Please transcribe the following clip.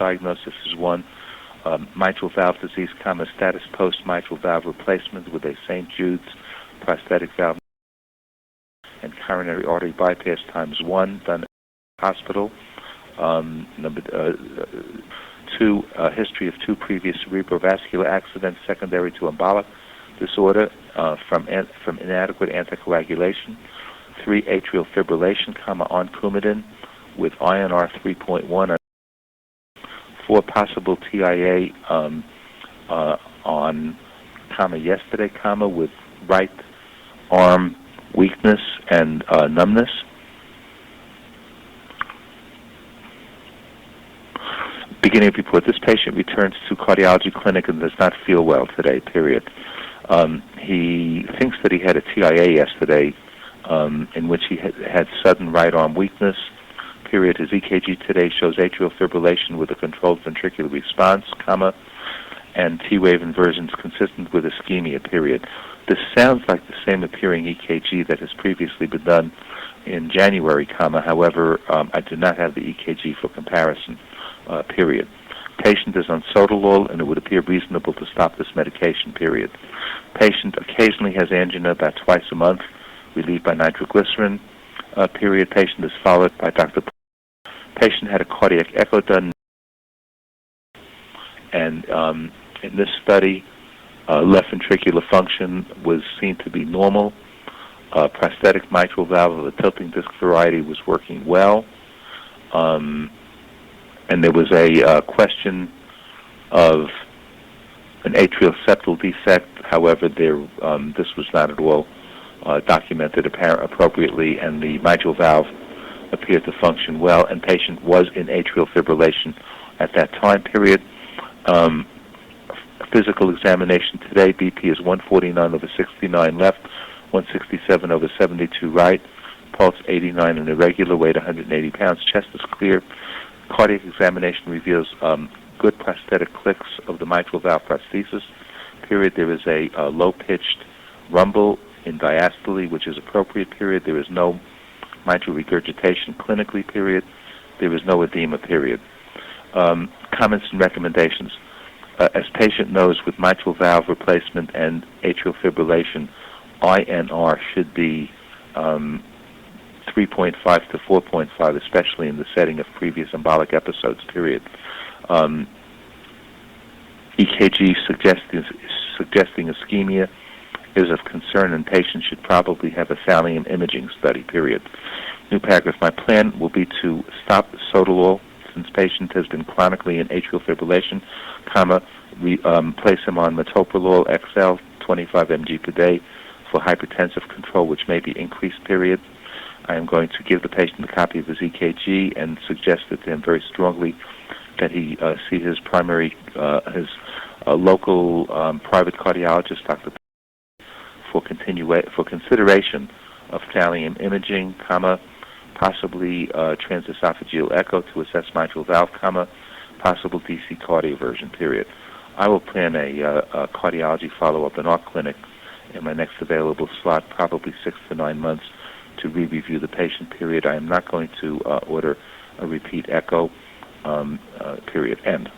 diagnosis is 1, mitral valve disease, status post mitral valve replacement with a St. Jude's prosthetic valve and coronary artery bypass ×1 done at the hospital. Number 2, history of 2 previous cerebrovascular accidents secondary to embolic disorder from inadequate anticoagulation. 3, atrial fibrillation, on Coumadin with INR 3.1. 4, possible TIA on, yesterday, with right arm weakness and numbness. Beginning of report, this patient returns to cardiology clinic and does not feel well today, period. He thinks that he had a TIA yesterday in which he had sudden right arm weakness, period. His EKG today shows atrial fibrillation with a controlled ventricular response, and T-wave inversions consistent with ischemia, period. This sounds like the same appearing EKG that has previously been done in January, however, I do not have the EKG for comparison, period. Patient is on sotalol, and it would appear reasonable to stop this medication, period. Patient occasionally has angina about twice a month, relieved by nitroglycerin, period. Patient is followed by Dr. Patient had a cardiac echo done, and in this study, left ventricular function was seen to be normal. Prosthetic mitral valve of the tilting disc variety was working well. And there was a question of an atrial septal defect. However, this was not at all documented appropriately, and the mitral valve appeared to function well, and patient was in atrial fibrillation at that time period. Physical examination today, BP is 149/69 left, 167/72 right, pulse 89 and irregular, weight 180 pounds, chest is clear. Cardiac examination reveals good prosthetic clicks of the mitral valve prosthesis, period. There is a low-pitched rumble in diastole, which is appropriate, period. There is no mitral regurgitation clinically, period. There is no edema, period. Comments and recommendations. As patient knows, with mitral valve replacement and atrial fibrillation, INR should be 3.5 to 4.5, especially in the setting of previous embolic episodes, period. EKG suggesting ischemia is of concern, and patients should probably have a thallium imaging study, period. New paragraph. My plan will be to stop sotalol since patient has been chronically in atrial fibrillation, place him on metoprolol XL, 25 mg per day for hypertensive control, which may be increased, period. I am going to give the patient a copy of his EKG and suggest it to him very strongly that he see his local private cardiologist, Dr. for consideration of thallium imaging, possibly transesophageal echo to assess mitral valve, possible DC cardioversion, period. I will plan a cardiology follow-up in our clinic in my next available slot, probably 6 to 9 months, to re-review the patient, period. I am not going to order a repeat echo, period, end.